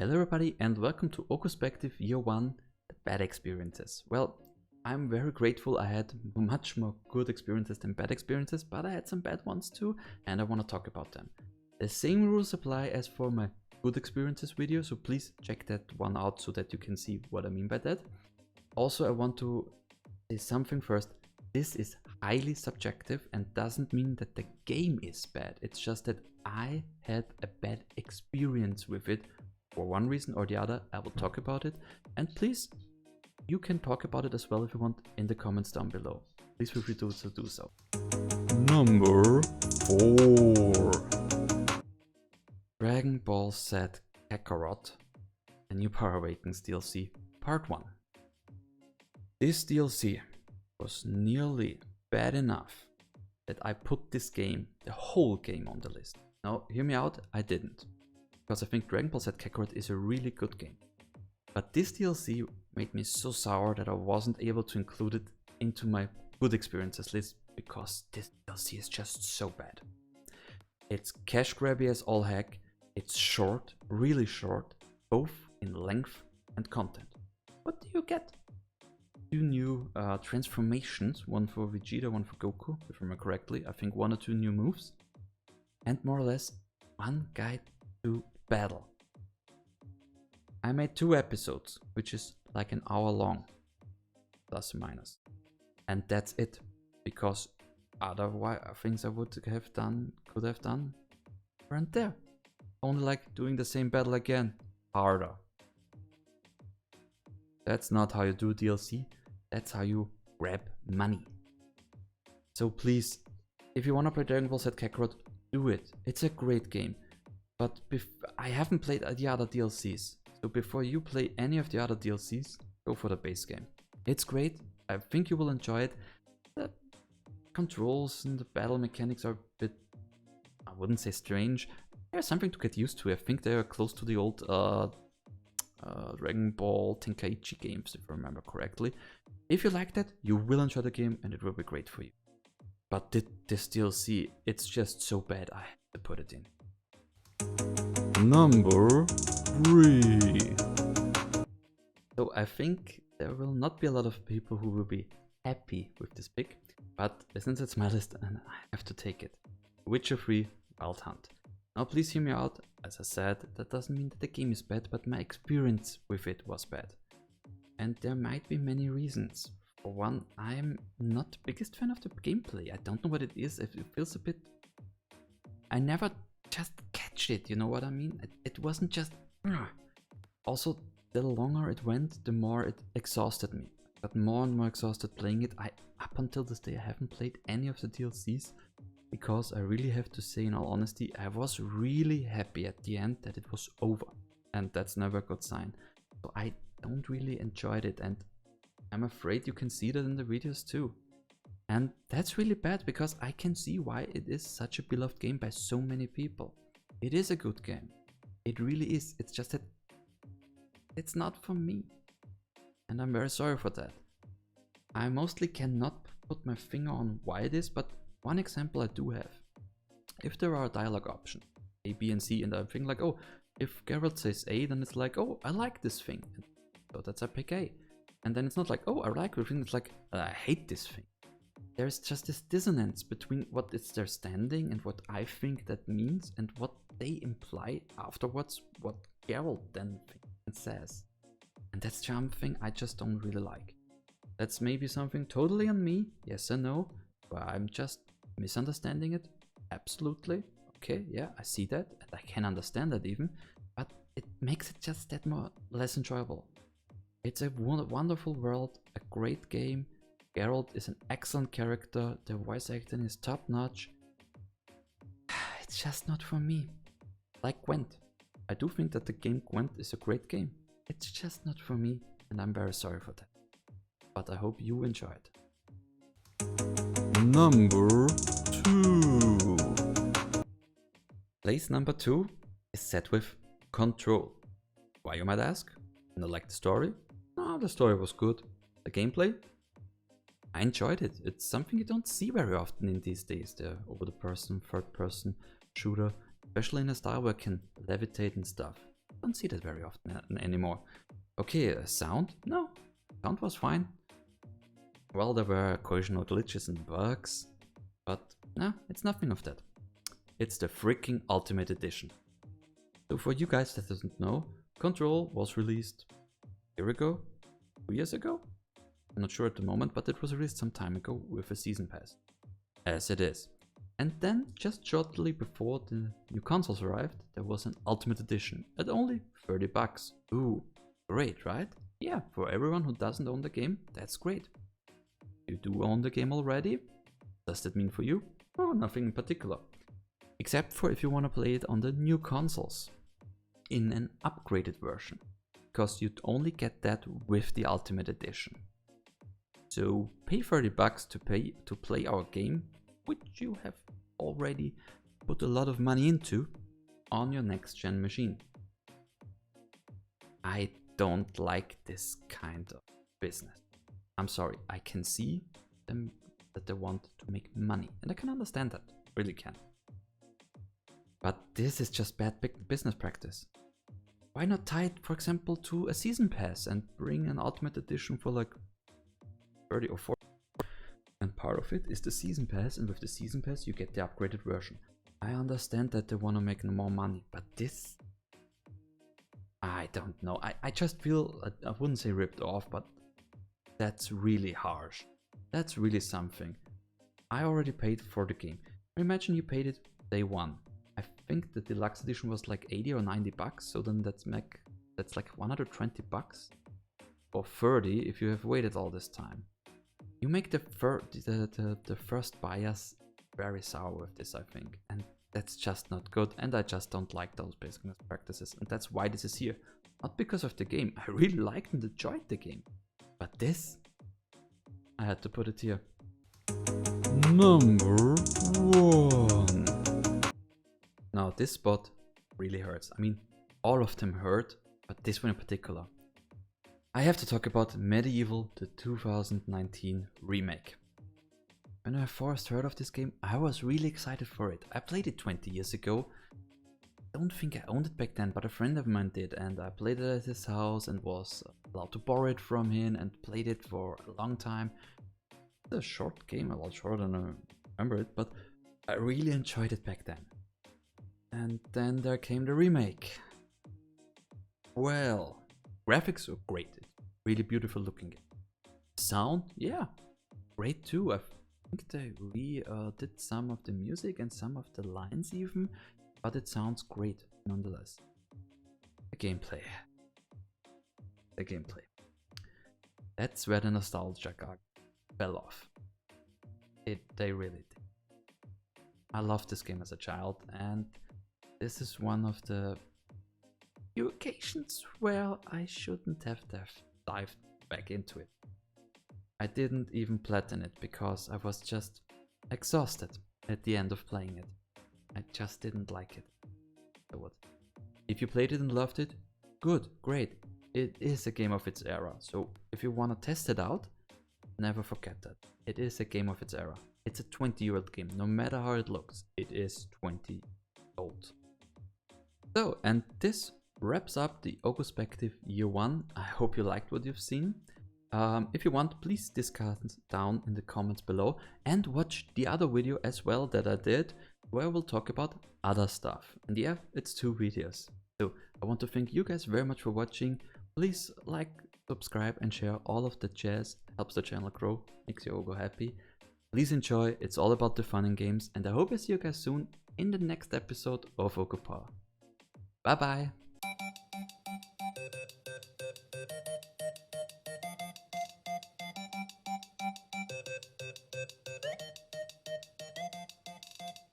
Hello everybody and welcome to Oghuspective Year One, the bad experiences. Well, I'm very grateful. I had much more good experiences than bad experiences, but I had some bad ones too, and I want to talk about them. The same rules apply as for my good experiences video, so please check that one out so that you can see what I mean by that. Also, I want to say something first. This is highly subjective and doesn't mean that the game is bad. It's just that I had a bad experience with it. For one reason or the other, I will talk about it. And please, you can talk about it as well if you want in the comments down below. Please feel free to do so. Number 4. Dragon Ball Z Kakarot, a New Power Awakens DLC, Part 1. This DLC was nearly bad enough that I put this game, the whole game, on the list. Now, hear me out, I didn't. Because I think Dragon Ball Z Kakarot is a really good game. But this DLC made me so sour that I wasn't able to include it into my good experiences list because this DLC is just so bad. It's cash grabby as all heck, it's short, really short, both in length and content. What do you get? 2 new transformations, one for Vegeta, one for Goku, if I remember correctly. I think 1 or 2 new moves. And more or less, one guide to battle. I made 2 episodes, which is like an hour long, plus or minus. And that's it, because otherwise things I could have done, weren't there. Only like doing the same battle again, harder. That's not how you do DLC, that's how you grab money. So please, if you wanna play Dragon Ball Z Kakarot, do it. It's a great game. But I haven't played the other DLCs, so before you play any of the other DLCs, go for the base game. It's great, I think you will enjoy it. The controls and the battle mechanics are a bit, I wouldn't say strange. There's something to get used to. I think they are close to the old Dragon Ball Tenkaichi games, if I remember correctly. If you like that, you will enjoy the game and it will be great for you. But this DLC, it's just so bad, I had to put it in. Number 3. So I think there will not be a lot of people who will be happy with this pick, but since it's my list and I have to take it. Witcher 3 Wild Hunt. Now please hear me out. As I said, that doesn't mean that the game is bad, but my experience with it was bad. And there might be many reasons. For one, I'm not the biggest fan of the gameplay. I don't know what it is. It feels a bit... I never just catch it, you know what I mean? It wasn't just... Also, the longer it went, the more it exhausted me. I got more and more exhausted playing it. Up until this day, I haven't played any of the DLCs. Because I really have to say, in all honesty, I was really happy at the end that it was over. And that's never a good sign. So I don't really enjoy it, and I'm afraid you can see that in the videos too. And that's really bad because I can see why it is such a beloved game by so many people. It is a good game. It really is. It's just that it's not for me. And I'm very sorry for that. I mostly cannot put my finger on why it is, but one example I do have. If there are dialogue options, A, B, and C, and I'm thinking like, oh, if Geralt says A, then it's like, oh, I like this thing. So that's I pick A. And then it's not like, oh, I like everything. It's like, I hate this thing. There's just this dissonance between what is their standing and what I think that means and what they imply afterwards, what Geralt then thinks and says. And that's something I just don't really like. That's maybe something totally on me, yes or no, but I'm just misunderstanding it. Absolutely. Okay, yeah, I see that and I can understand that even, but it makes it just that less enjoyable. It's a wonderful world, a great game. Geralt is an excellent character, the voice acting is top notch. It's just not for me. Like Gwent. I do think that the game Gwent is a great game. It's just not for me and I'm very sorry for that. But I hope you enjoy it. Number 2. Place number 2 is set with Control. Why, you might ask? And I like the story? No, the story was good. The gameplay? I enjoyed it. It's something you don't see very often in these days, the over-the-person, third-person shooter, especially in a style where I can levitate and stuff. don't see that very often anymore. Okay, sound? No, sound was fine. Well, there were occasional glitches and bugs, but no, it's nothing of that. It's the freaking Ultimate Edition. So for you guys that doesn't know, Control was released a year ago, 2 years ago? I'm not sure at the moment, but it was released some time ago with a season pass. As it is. And then, just shortly before the new consoles arrived, there was an Ultimate Edition at only $30. Ooh, great, right? Yeah, for everyone who doesn't own the game, that's great. You do own the game already? Does that mean for you? Oh, nothing in particular. Except for if you want to play it on the new consoles in an upgraded version, because you'd only get that with the Ultimate Edition. So pay $30 to play our game, which you have already put a lot of money into, on your next gen machine. I don't like this kind of business. I'm sorry, I can see them that they want to make money, and I can understand that, really can. But this is just bad business practice. Why not tie it, for example, to a season pass and bring an Ultimate Edition for like 30 or 40? And part of it is the season pass, and with the season pass you get the upgraded version. I understand that they want to make more money, but this, I don't know. I just feel, I wouldn't say ripped off, but that's really harsh. That's really something. I already paid for the game. Imagine you paid it day one. I think the deluxe edition was like 80 or 90 bucks, so then that's like 120 bucks or 30 if you have waited all this time. You make the first buyers very sour with this, I think, and that's just not good, and I just don't like those business practices, and that's why this is here. Not because of the game, I really liked and enjoyed the game, but this, I had to put it here. Number 1. Now this spot really hurts. I mean, all of them hurt, but this one in particular. I have to talk about Medieval, the 2019 remake. When I first heard of this game, I was really excited for it. I played it 20 years ago. Don't think I owned it back then, but a friend of mine did, and I played it at his house and was allowed to borrow it from him and played it for a long time. It's a short game, a lot shorter than I remember it, but I really enjoyed it back then. And then there came the remake. Well, graphics are great, it's really beautiful looking game. Sound, yeah, great too. I think they did some of the music and some of the lines even, but it sounds great nonetheless. The gameplay. That's where the nostalgia fell off. They really did. I loved this game as a child, and this is one of the few occasions where I shouldn't have dived back into it. I didn't even platinum it because I was just exhausted at the end of playing it. I just didn't like it. So what? If you played it and loved it, good, great. It is a game of its era, so if you want to test it out, never forget that. It is a game of its era. It's a 20-year-old game, no matter how it looks, it is 20 old. So, and this wraps up the Oghuspective Year One. I hope you liked what you've seen. If you want, please discuss down in the comments below and watch the other video as well that I did, where we'll talk about other stuff. And yeah, it's 2 videos. So I want to thank you guys very much for watching. Please like, subscribe and share all of the jazz. Helps the channel grow, makes your Oghu happy. Please enjoy, it's all about the fun in games, and I hope I see you guys soon in the next episode of Oghupower. Bye bye!